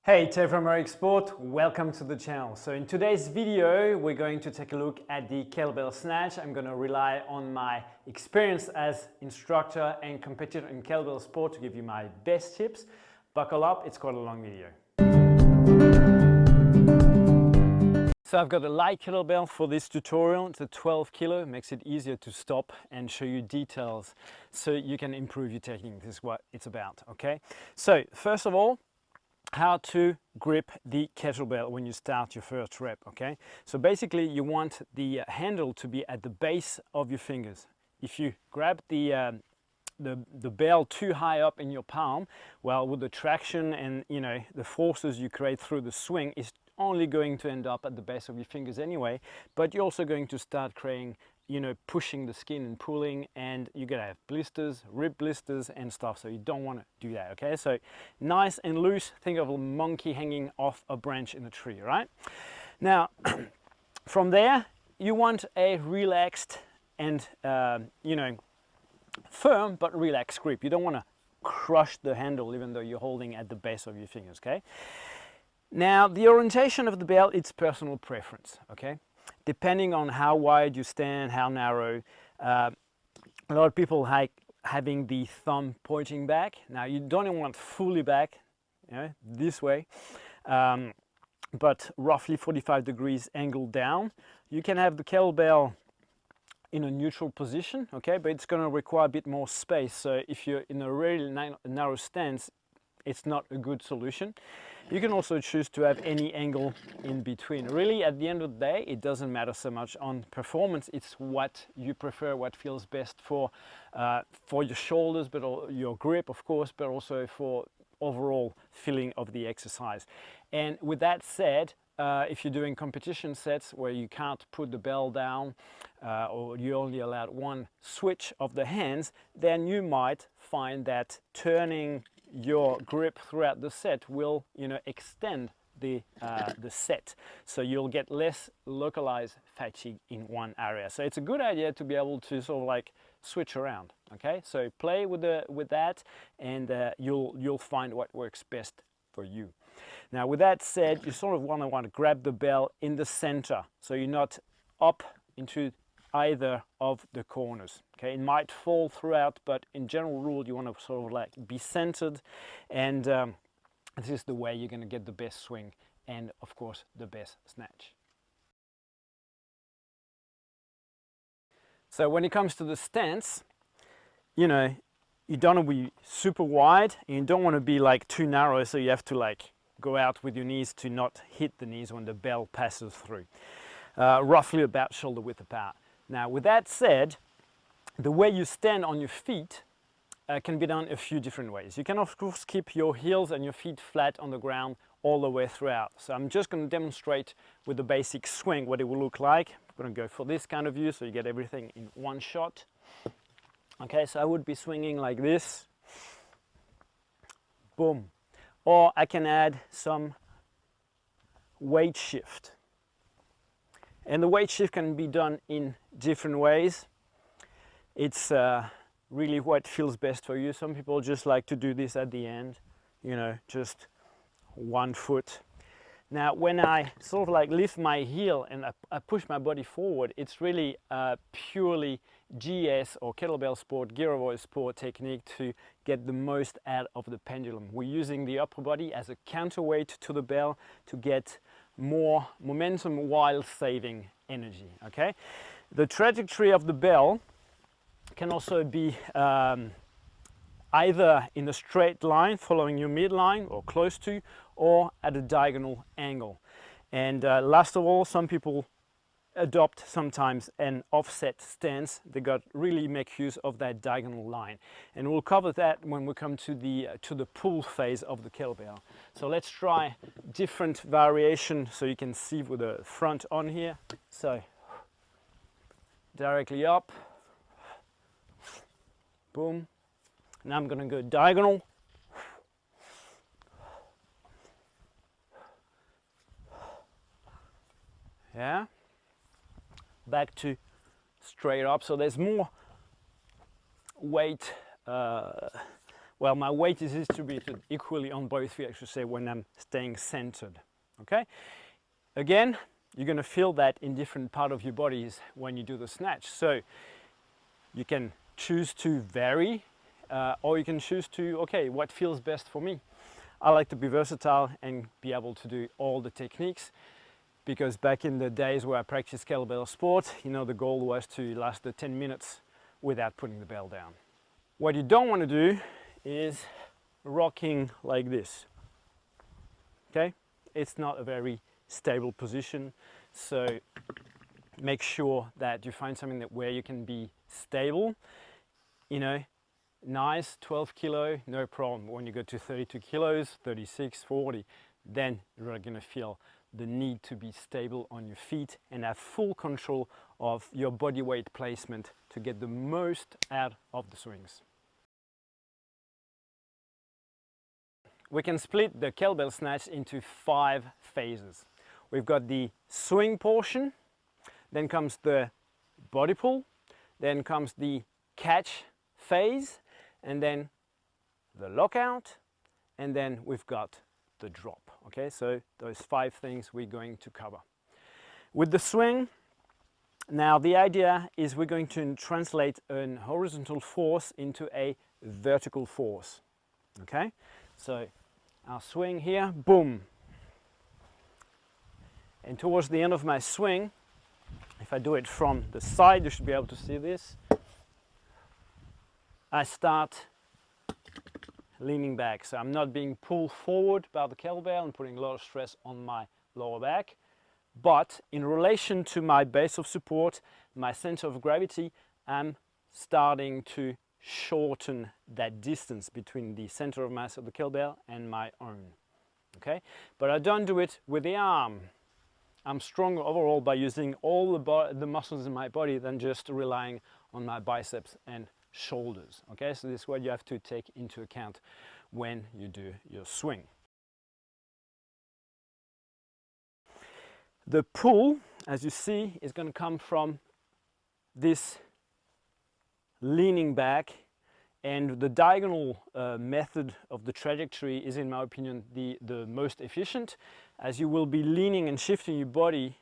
Hey, Thierry from Sport, welcome to the channel. So in today's video, we're going to take a look at the kettlebell snatch. I'm going to rely on my experience as instructor and competitor in Kettlebell Sport to give you my best tips. Buckle up, it's quite a long video. So I've got a light kettlebell for this tutorial. It's a 12 kilo, makes it easier to stop and show you details so you can improve your technique. This is what it's about, okay? So first of all, how to grip the kettlebell when you start your first rep, okay? So basically you want the handle to be at the base of your fingers. If you grab the bell too high up in your palm, well, with the traction and the forces you create through the swing is only going to end up at the base of your fingers anyway, but you're also going to start creating pushing the skin and pulling, and you're gonna have blisters, rib blisters and stuff, so you don't want to do that, okay? So nice and loose, think of a monkey hanging off a branch in a tree, right? Now from there you want a relaxed and firm but relaxed grip. You don't want to crush the handle even though you're holding at the base of your fingers, okay? Now the orientation of the bell, it's personal preference, okay? Depending on how wide you stand, how narrow. A lot of people like having the thumb pointing back. Now you don't even want fully back, this way, but roughly 45 degrees angle down. You can have the kettlebell in a neutral position, okay, but it's going to require a bit more space. So if you're in a really narrow stance, it's not a good solution. You can also choose to have any angle in between. Really, at the end of the day, it doesn't matter so much on performance. It's what you prefer, what feels best for your shoulders, but your grip, of course, but also for overall feeling of the exercise. And with that said, if you're doing competition sets where you can't put the bell down or you're only allowed one switch of the hands, then you might find that turning your grip throughout the set will extend the set, so you'll get less localized fatigue in one area. So it's a good idea to be able to sort of like switch around, okay? So play with that, and you'll find what works best for you. Now with that said, you sort of want to grab the bell in the center, so you're not up into either of the corners, okay? It might fall throughout, but in general rule you want to sort of like be centered, and this is the way you're going to get the best swing and of course the best snatch. So when it comes to the stance, you don't want to be super wide and you don't want to be like too narrow, so you have to like go out with your knees to not hit the knees when the bell passes through. Roughly about shoulder width apart. Now with that said, the way you stand on your feet can be done a few different ways. You can of course keep your heels and your feet flat on the ground all the way throughout. So I'm just going to demonstrate with the basic swing what it will look like. I'm going to go for this kind of view so you get everything in one shot. Okay, so I would be swinging like this. Boom. Or I can add some weight shift. And the weight shift can be done in different ways. It's really what feels best for you. Some people just like to do this at the end, just one foot. Now when I sort of like lift my heel and I push my body forward, it's really purely GS or Kettlebell Sport, Girdle Sport technique to get the most out of the pendulum. We're using the upper body as a counterweight to the bell to get more momentum while saving energy, okay? The trajectory of the bell can also be either in a straight line following your midline or close to, or at a diagonal angle. And last of all, some people adopt sometimes an offset stance. They got really make use of that diagonal line, and we'll cover that when we come to the pull phase of the kettlebell. So let's try different variation so you can see with the front on here. So directly up, boom. Now I'm going to go diagonal. Yeah, back to straight up. So there's more weight well, my weight is distributed equally on both feet, I should say, when I'm staying centered, okay? Again, you're gonna feel that in different part of your bodies when you do the snatch. So you can choose to vary, or you can choose to, okay, what feels best for me. I like to be versatile and be able to do all the techniques, because back in the days where I practiced kettlebell sport, you know, the goal was to last the 10 minutes without putting the bell down. What you don't want to do is rocking like this, okay? It's not a very stable position, so make sure that you find something that where you can be stable, you know, nice, 12 kilo, no problem. When you go to 32 kilos, 36, 40, then you're going to feel the need to be stable on your feet and have full control of your body weight placement to get the most out of the swings. We can split the kettlebell snatch into 5 phases. We've got the swing portion, then comes the body pull, then comes the catch phase, and then the lockout, and then we've got the drop. Okay, so those 5 things we're going to cover. With the swing, now the idea is we're going to translate an horizontal force into a vertical force. Okay, so I'll swing here, boom. And towards the end of my swing, if I do it from the side, you should be able to see this. I start leaning back, so I'm not being pulled forward by the kettlebell and putting a lot of stress on my lower back, but in relation to my base of support, my center of gravity, I'm starting to shorten that distance between the center of mass of the kettlebell and my own. Okay, but I don't do it with the arm. I'm stronger overall by using all the muscles in my body than just relying on my biceps and shoulders. Okay, so this is what you have to take into account when you do your swing. The pull, as you see, is going to come from this leaning back, and the diagonal method of the trajectory is, in my opinion, the most efficient, as you will be leaning and shifting your body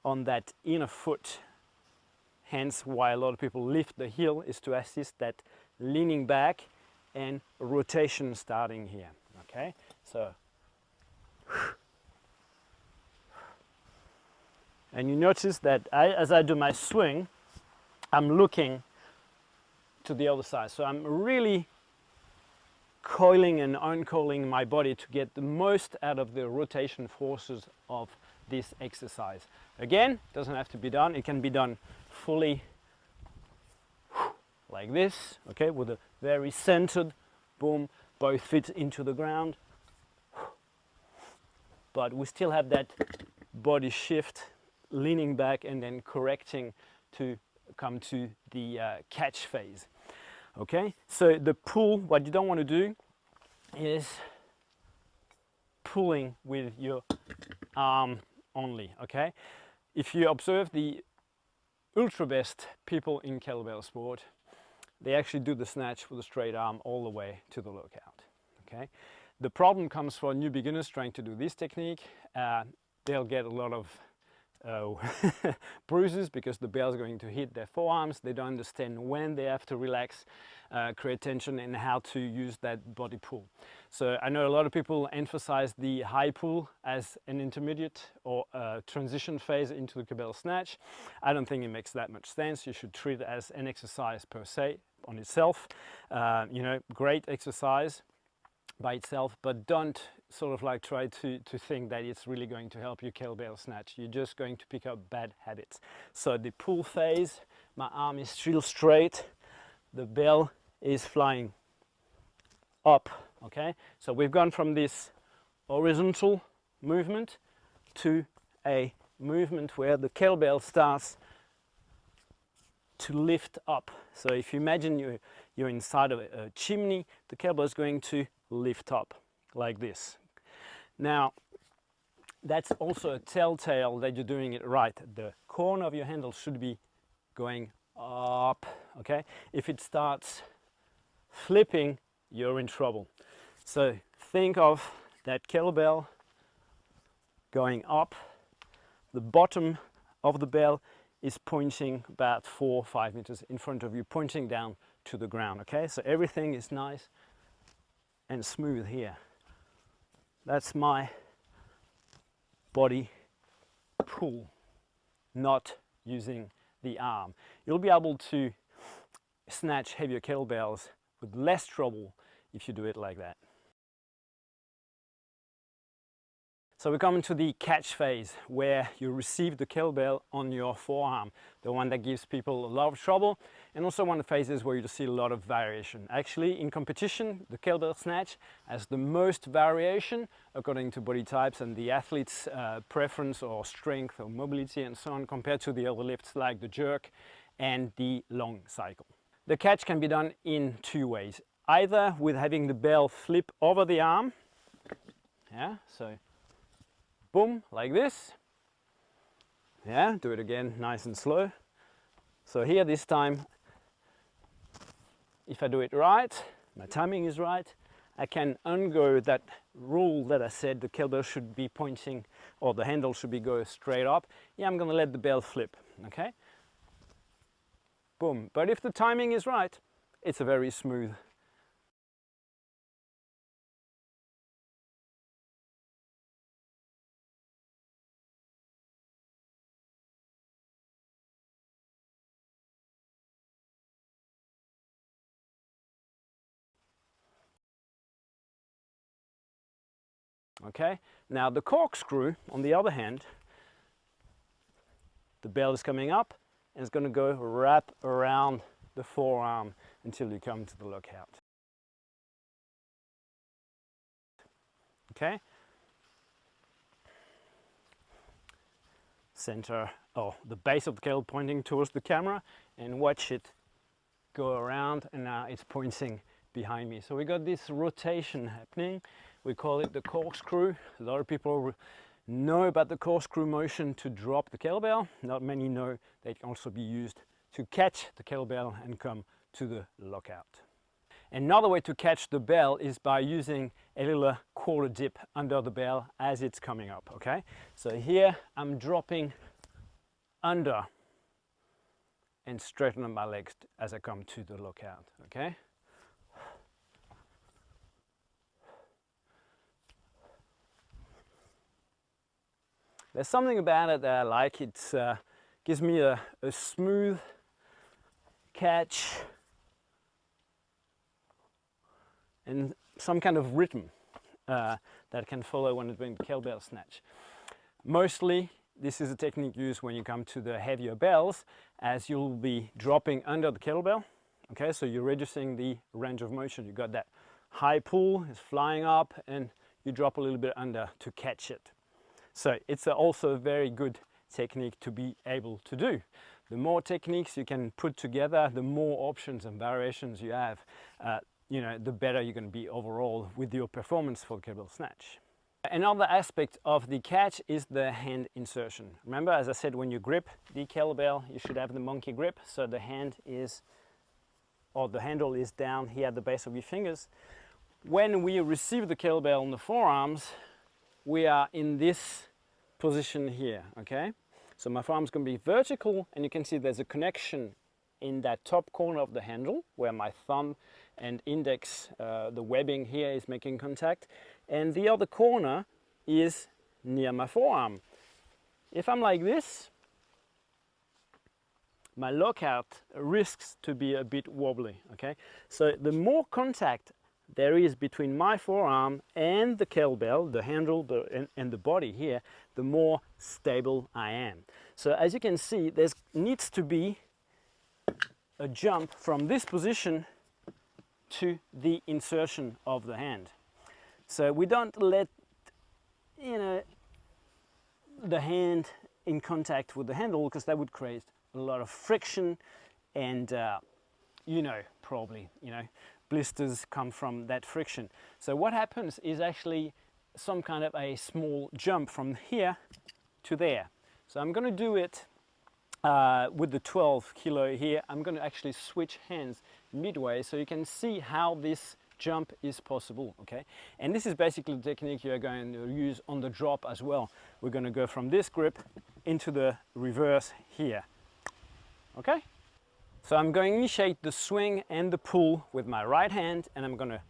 on that inner foot. Hence why a lot of people lift the heel, is to assist that leaning back and rotation starting here. Okay, so and you notice that as I do my swing, I'm looking to the other side, so I'm really coiling and uncoiling my body to get the most out of the rotation forces of this exercise. Again, it doesn't have to be done, it can be done fully like this, okay, with a very centered, boom, both feet into the ground, but we still have that body shift, leaning back and then correcting to come to the catch phase. Okay, so the pull, what you don't want to do is pulling with your arm only. Okay, if you observe the ultra best people in kettlebell sport, they actually do the snatch with a straight arm all the way to the lockout. Okay, the problem comes for new beginners trying to do this technique. They'll get a lot of bruises because the bell is going to hit their forearms. They don't understand when they have to relax, create tension, and how to use that body pull. So I know a lot of people emphasize the high pull as an intermediate or transition phase into the kettlebell snatch. I don't think it makes that much sense. You should treat it as an exercise per se on itself. You know, great exercise by itself, but don't sort of like try to think that it's really going to help you kettlebell snatch. You're just going to pick up bad habits. So the pull phase, my arm is still straight, the bell is flying up. Okay, so we've gone from this horizontal movement to a movement where the kettlebell starts to lift up. So if you imagine you're inside of a chimney, the kettlebell is going to lift up like this. Now, that's also a telltale that you're doing it right. The corner of your handle should be going up, okay? If it starts flipping you're in trouble. So think of that kettlebell going up. The bottom of the bell is pointing about 4 or 5 meters in front of you, pointing down to the ground, okay? So everything is nice and smooth here. That's my body pull, not using the arm. You'll be able to snatch heavier kettlebells with less trouble if you do it like that. So we're coming to the catch phase, where you receive the kettlebell on your forearm, the one that gives people a lot of trouble, and also one of the phases where you see a lot of variation. Actually, in competition, the kettlebell snatch has the most variation according to body types and the athlete's preference or strength or mobility and so on, compared to the other lifts like the jerk and the long cycle. The catch can be done in 2 ways, either with having the bell flip over the arm, yeah, so boom, like this. Yeah, do it again, nice and slow. So here this time, if I do it right, my timing is right, I can ungo that rule that I said the kettlebell should be pointing, or the handle should be go straight up. Yeah, I'm gonna let the bell flip, okay? Boom. But if the timing is right, it's a very smooth. Okay, now the corkscrew, on the other hand, the bell is coming up and it's going to go wrap around the forearm until you come to the lockout. Okay, center, the base of the kettle pointing towards the camera, and watch it go around, and now it's pointing behind me. So we got this rotation happening. We call it the corkscrew. A lot of people know about the corkscrew motion to drop the kettlebell. Not many know that it can also be used to catch the kettlebell and come to the lockout. Another way to catch the bell is by using a little quarter dip under the bell as it's coming up, okay? So here I'm dropping under and straighten up my legs as I come to the lockout, okay? There's something about it that I like. It gives me a smooth catch and some kind of rhythm that can follow when doing the kettlebell snatch. Mostly, this is a technique used when you come to the heavier bells, as you'll be dropping under the kettlebell. Okay, so you're reducing the range of motion. You got that high pull, it's flying up, and you drop a little bit under to catch it. So it's also a very good technique to be able to do. The more techniques you can put together, the more options and variations you have, the better you're going to be overall with your performance for the kettlebell snatch. Another aspect of the catch is the hand insertion. Remember, as I said, when you grip the kettlebell, you should have the monkey grip, so the hand is, or the handle is down here at the base of your fingers. When we receive the kettlebell on the forearms, we are in this position here, okay? So my forearm's going to be vertical, and you can see there's a connection in that top corner of the handle where my thumb and index, the webbing here is making contact, and the other corner is near my forearm. If I'm like this, my lockout risks to be a bit wobbly, okay? So the more contact there is between my forearm and the kettlebell, the handle and the body here, the more stable I am. So as you can see, there needs to be a jump from this position to the insertion of the hand. So we don't let the hand in contact with the handle, because that would create a lot of friction, and probably blisters come from that friction. So what happens is actually some kind of a small jump from here to there. So I'm going to do it with the 12 kilo here. I'm going to actually switch hands midway, so you can see how this jump is possible, okay? And this is basically the technique you're going to use on the drop as well. We're going to go from this grip into the reverse here, okay? So I'm going to initiate the swing and the pull with my right hand, and I'm going to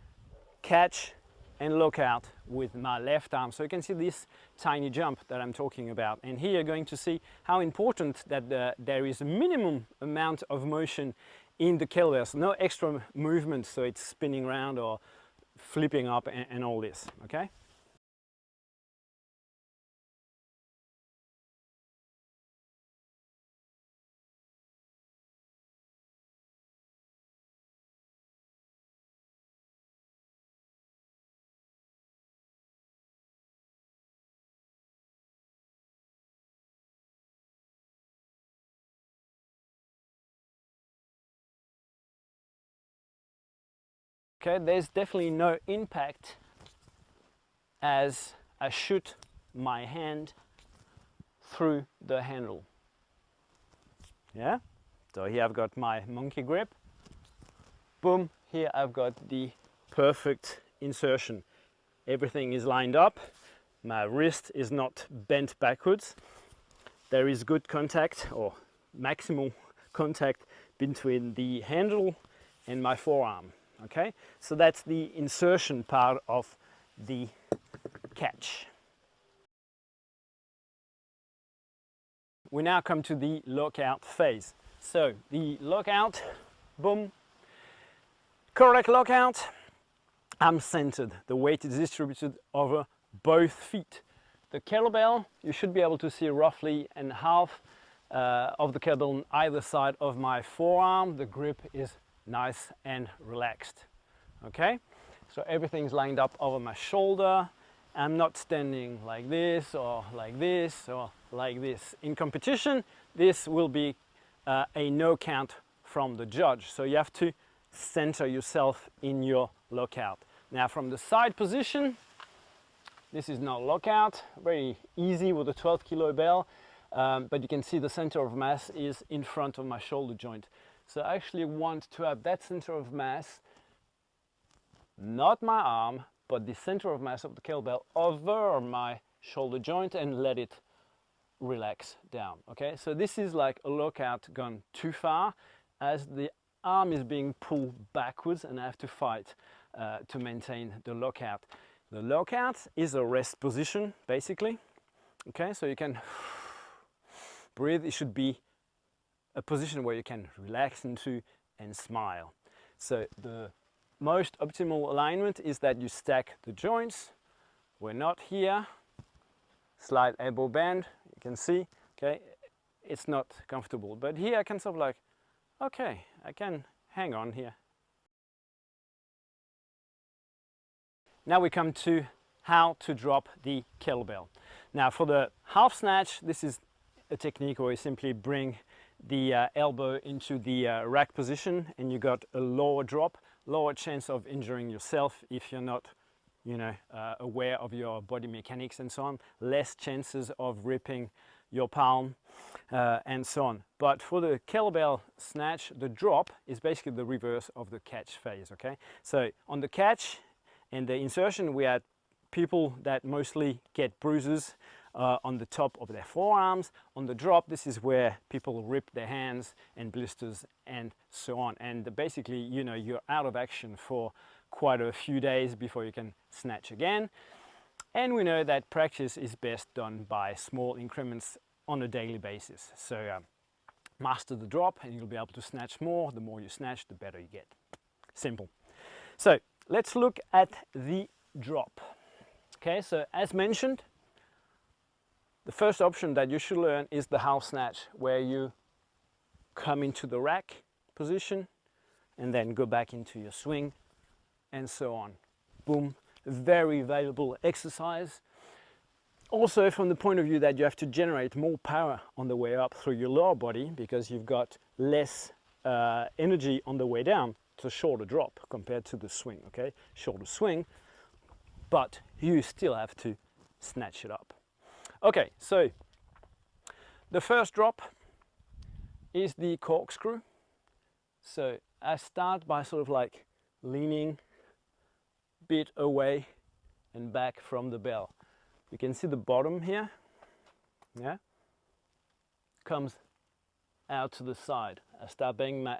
catch and lock out with my left arm. So you can see this tiny jump that I'm talking about. And here you're going to see how important that there is a minimum amount of motion in the kettlebells. No extra movement, so it's spinning around or flipping up and all this, okay? Okay, there's definitely no impact as I shoot my hand through the handle. Yeah, so here I've got my monkey grip. Boom, here I've got the perfect insertion. Everything is lined up. My wrist is not bent backwards. There is good contact or maximal contact between the handle and my forearm. Okay, so that's the insertion part of the catch. We now come to the lockout phase. So the lockout, boom, correct lockout. I'm centered. The weight is distributed over both feet. The kettlebell, you should be able to see roughly in half of the kettlebell on either side of my forearm. The grip is nice and relaxed. Okay, so everything's lined up over my shoulder. I'm not standing like this or like this or like this. In competition, this will be a no count from the judge. So you have to center yourself in your lockout. Now from the side position, this is not lockout, very easy with a 12 kilo bell, but you can see the center of mass is in front of my shoulder joint. So I actually want to have that center of mass, not my arm, but the center of mass of the kettlebell over my shoulder joint and let it relax down. Okay, so this is like a lockout gone too far as the arm is being pulled backwards and I have to fight to maintain the lockout. The lockout is a rest position basically. Okay, so you can breathe. It should be a position where you can relax into and smile. So the most optimal alignment is that you stack the joints. We're not here. Slight elbow bend, you can see, okay, it's not comfortable. But here I can sort of like, okay, I can hang on here. Now we come to how to drop the kettlebell. Now for the half snatch, this is a technique where you simply bring the elbow into the rack position and you got a lower drop, lower chance of injuring yourself if you're not, you know, aware of your body mechanics and so on, less chances of ripping your palm and so on. But for the kettlebell snatch, the drop is basically the reverse of the catch phase, okay? So on the catch and the insertion, we had people that mostly get bruises on the top of their forearms. On the drop, this is where people rip their hands and blisters and so on. And basically, you know, you're out of action for quite a few days before you can snatch again. And we know that practice is best done by small increments on a daily basis. So master the drop and you'll be able to snatch more. The more you snatch, the better you get. Simple. So let's look at the drop. Okay, so as mentioned, the first option that you should learn is the half snatch, where you come into the rack position and then go back into your swing and so on. Boom, very valuable exercise. Also from the point of view that you have to generate more power on the way up through your lower body because you've got less energy on the way down. It's a shorter drop compared to the swing, okay? Shorter swing, but you still have to snatch it up. Okay, so the first drop is the corkscrew. So I start by sort of like leaning bit away and back from the bell. You can see the bottom here, yeah, comes out to the side. I start banging my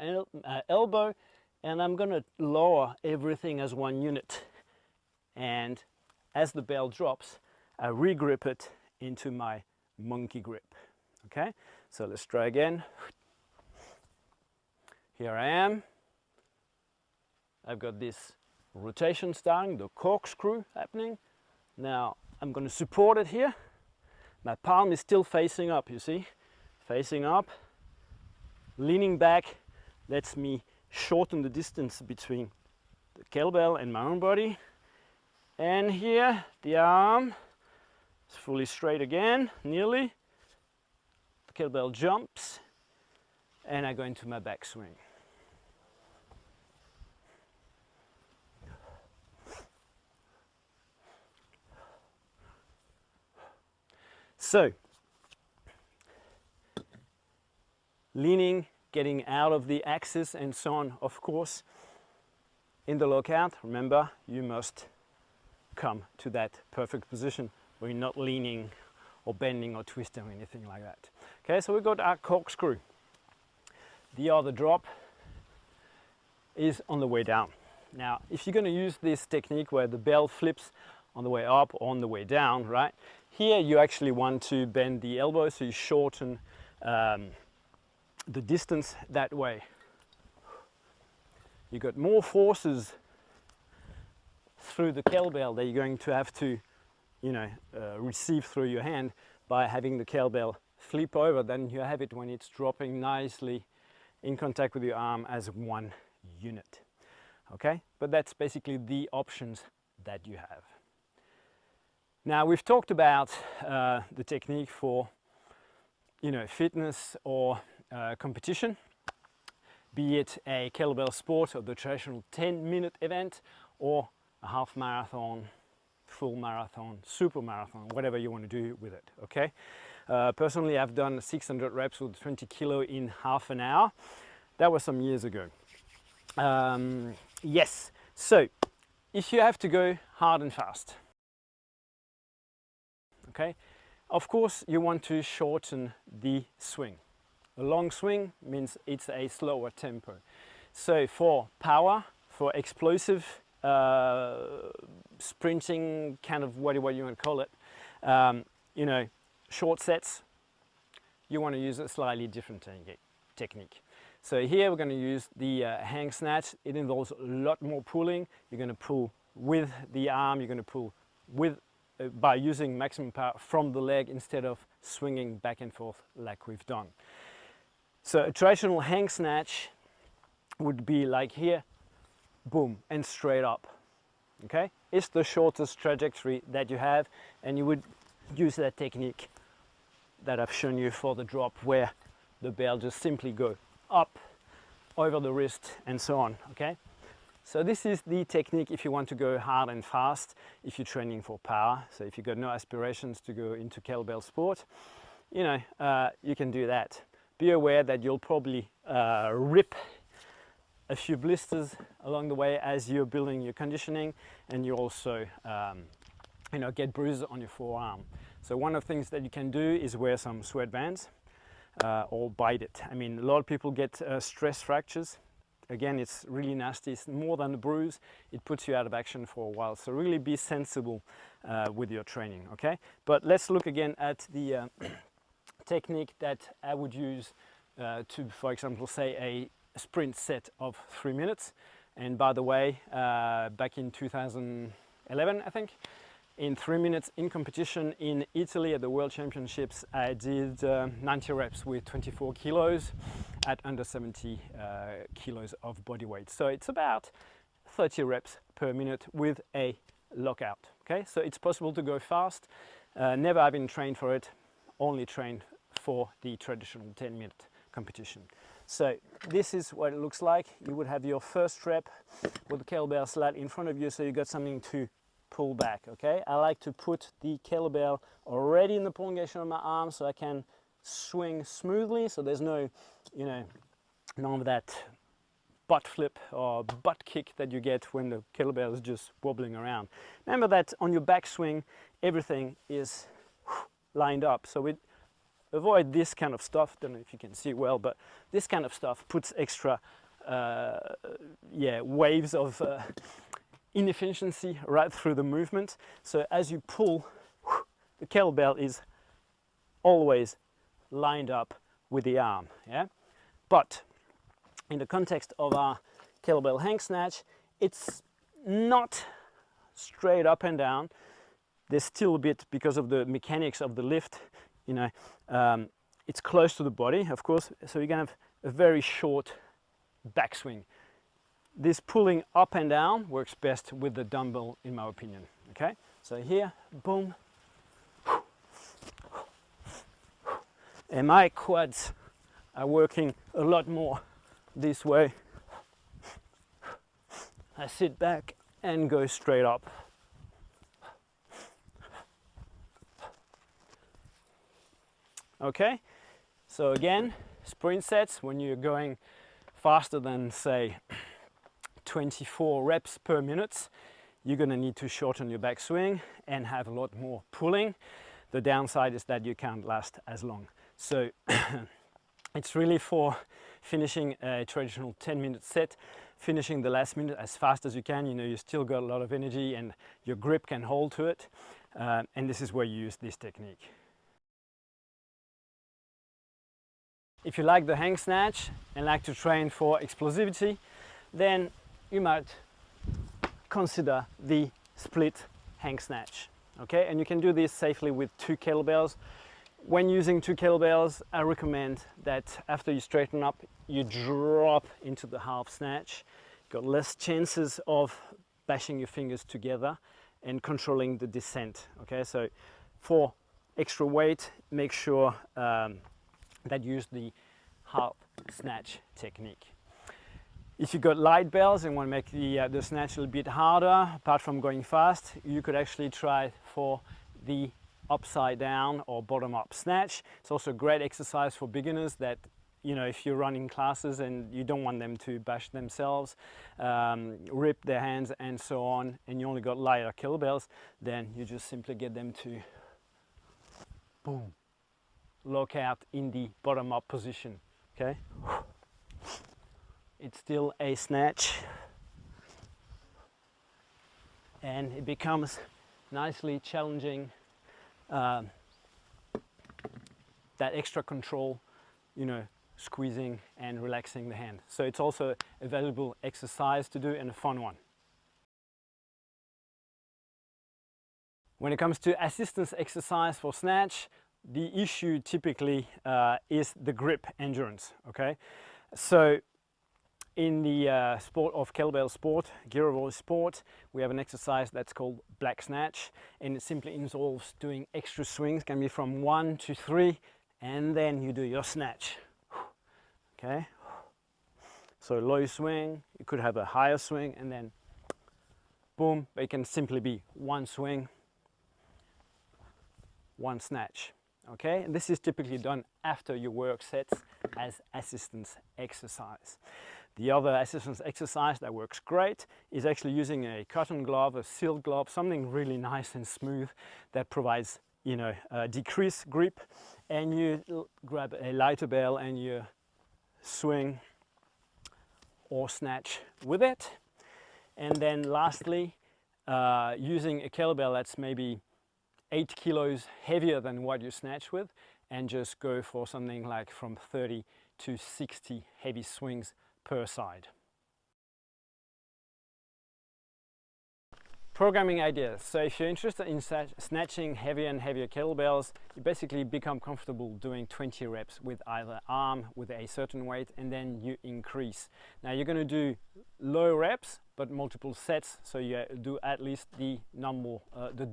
elbow, and I'm gonna lower everything as one unit. And as the bell drops, I regrip it into my monkey grip. Okay, so let's try again. Here I am. I've got this rotation starting, the corkscrew happening. Now I'm going to support it here. My palm is still facing up, you see, facing up. Leaning back lets me shorten the distance between the kettlebell and my own body. And here the arm is fully straight again, nearly. The kettlebell jumps and I go into my back swing. So, leaning, getting out of the axis and so on, of course. In the lockout, remember, you must come to that perfect position where you're not leaning or bending or twisting or anything like that. Okay, so we've got our corkscrew. The other drop is on the way down. Now, if you're going to use this technique where the bell flips on the way up or on the way down, right? Here you actually want to bend the elbow, so you shorten the distance that way. You got more forces through the kettlebell that you're going to have to, receive through your hand by having the kettlebell flip over than you have it when it's dropping nicely in contact with your arm as one unit. Okay, but that's basically the options that you have. Now we've talked about the technique for fitness or competition, be it a kettlebell sport or the traditional 10-minute event or a half marathon, full marathon, super marathon, whatever you want to do with it. Okay. Personally, I've done 600 reps with 20 kilo in half an hour. That was some years ago. Yes. So if you have to go hard and fast, okay, of course you want to shorten the swing. A long swing means it's a slower tempo. So for power, for explosive sprinting, kind of what you want to call it, short sets, you want to use a slightly different technique. So here we're going to use the hang snatch. It involves a lot more pulling. You're going to pull with the arm, you're going to pull with by using maximum power from the leg instead of swinging back and forth like we've done. So a traditional hang snatch would be like here, boom, and straight up. Okay, it's the shortest trajectory that you have, and you would use that technique that I've shown you for the drop, where the bell just simply go up over the wrist and so on. Okay, so this is the technique if you want to go hard and fast, if you're training for power. So if you've got no aspirations to go into kettlebell sport, you can do that. Be aware that you'll probably rip a few blisters along the way as you're building your conditioning, and you also get bruises on your forearm. So one of the things that you can do is wear some sweatbands or bite it. I mean, a lot of people get stress fractures. Again, it's really nasty. It's more than a bruise. It puts you out of action for a while. So really be sensible with your training, okay? But let's look again at the technique that I would use to, for example, say a sprint set of 3 minutes. And by the way, back in 2011, I think, in 3 minutes in competition in Italy at the World Championships, I did 90 reps with 24 kilos at under 70 kilos of body weight. So it's about 30 reps per minute with a lockout. Okay, so it's possible to go fast. Never have been trained for it, only trained for the traditional 10-minute competition. So this is what it looks like. You would have your first rep with the kettlebell slightly in front of you, so you got something to pull back. Okay, I like to put the kettlebell already in the prolongation of my arm so I can swing smoothly, so there's no none of that butt flip or butt kick that you get when the kettlebell is just wobbling around. Remember that on your backswing, everything is lined up. So we avoid this kind of stuff. Don't know if you can see well, but this kind of stuff puts extra waves of inefficiency right through the movement. So as you pull, the kettlebell is always lined up with the arm. Yeah, but in the context of our kettlebell hang snatch, it's not straight up and down. There's still a bit, because of the mechanics of the lift, you know, it's close to the body, of course, so you're gonna have a very short backswing. This pulling up and down works best with the dumbbell, in my opinion. Okay, so here, boom, and my quads are working a lot more this way. I sit back and go straight up. Okay, so again, sprint sets, when you're going faster than, say, 24 reps per minute, you're going to need to shorten your backswing and have a lot more pulling. The downside is that you can't last as long. So it's really for finishing a traditional 10-minute set, finishing the last minute as fast as you can. You know, you still got a lot of energy and your grip can hold to it. And this is where you use this technique. If you like the hang snatch and like to train for explosivity, then you might consider the split hang snatch. Okay, and you can do this safely with 2 kettlebells. When using 2 kettlebells, I recommend that after you straighten up, you drop into the half snatch. Got less chances of bashing your fingers together and controlling the descent. Okay, so for extra weight, make sure that use the half snatch technique. If you got light bells and want to make the snatch a little bit harder, apart from going fast, you could actually try for the upside down or bottom up snatch. It's also a great exercise for beginners that, you know, if you're running classes and you don't want them to bash themselves, rip their hands and so on, and you only got lighter kettlebells, then you just simply get them to boom, lockout in the bottom up position. Okay, it's still a snatch and it becomes nicely challenging, that extra control, you know, squeezing and relaxing the hand. So it's also a valuable exercise to do and a fun one. When it comes to assistance exercise for snatch, the issue typically is the grip endurance. Okay, so in the sport of Kettlebell Sport, Girdle Sport, we have an exercise that's called black snatch, and it simply involves doing extra swings, can be from 1 to 3, and then you do your snatch. Okay, so low swing, you could have a higher swing, and then boom, but it can simply be one swing, one snatch. Okay, and this is typically done after your work sets as assistance exercise. The other assistance exercise that works great is actually using a cotton glove, a silk glove, something really nice and smooth that provides, you know, decreased grip, and you grab a lighter bell and you swing or snatch with it. And then lastly, using a kettlebell that's maybe 8 kilos heavier than what you snatch with, and just go for something like from 30 to 60 heavy swings per side. Programming ideas. So if you're interested in snatching heavier and heavier kettlebells, you basically become comfortable doing 20 reps with either arm with a certain weight, and then you increase. Now you're going to do low reps but multiple sets, so you do at least the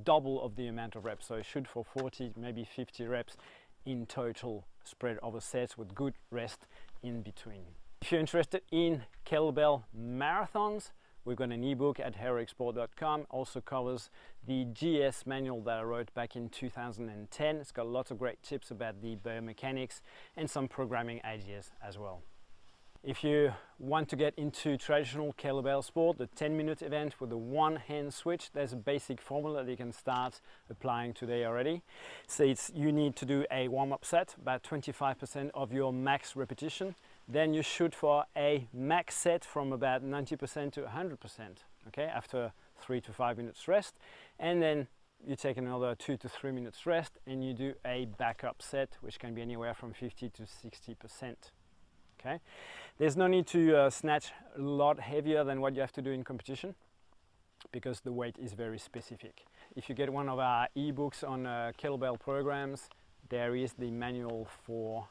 double of the amount of reps. So shoot for 40, maybe 50 reps in total, spread over sets with good rest in between. If you're interested in kettlebell marathons, we've got an ebook at heroicsport.com, also covers the GS manual that I wrote back in 2010. It's got lots of great tips about the biomechanics and some programming ideas as well. If you want to get into traditional kettlebell sport, the 10-minute event with the one hand switch, there's a basic formula that you can start applying today already. So you need to do a warm-up set, about 25% of your max repetition. Then you shoot for a max set from about 90% to 100%, okay, after 3 to 5 minutes rest. And then you take another 2 to 3 minutes rest and you do a backup set, which can be anywhere from 50 to 60%. Okay, there's no need to snatch a lot heavier than what you have to do in competition because the weight is very specific. If you get one of our ebooks on kettlebell programs, there is the manual for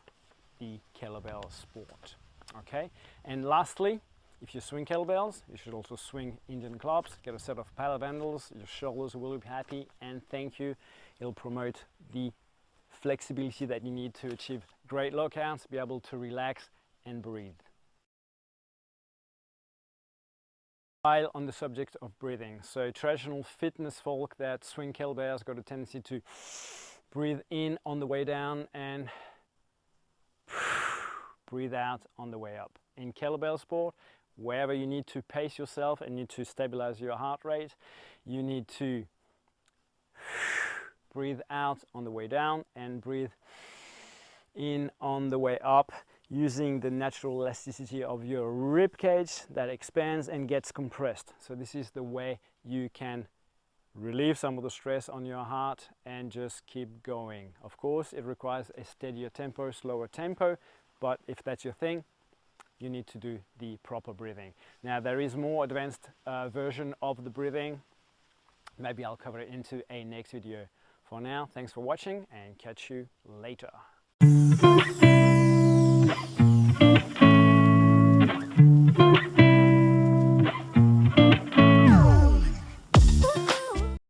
the Kettlebell Sport. Okay, and lastly, if you swing kettlebells, you should also swing Indian clubs. Get a set of Pahlavandles, your shoulders will be happy, and thank you. It'll promote the flexibility that you need to achieve great lockouts, be able to relax and breathe. While on the subject of breathing, so traditional fitness folk that swing kettlebells got a tendency to breathe in on the way down and breathe out on the way up. In kettlebell sport, wherever you need to pace yourself and need to stabilize your heart rate, you need to breathe out on the way down and breathe in on the way up, using the natural elasticity of your rib cage that expands and gets compressed. So this is the way you can relieve some of the stress on your heart and just keep going. Of course, it requires a steadier tempo, slower tempo, but if that's your thing, you need to do the proper breathing. Now, there is more advanced version of the breathing. Maybe I'll cover it into a next video. For now, thanks for watching and catch you later.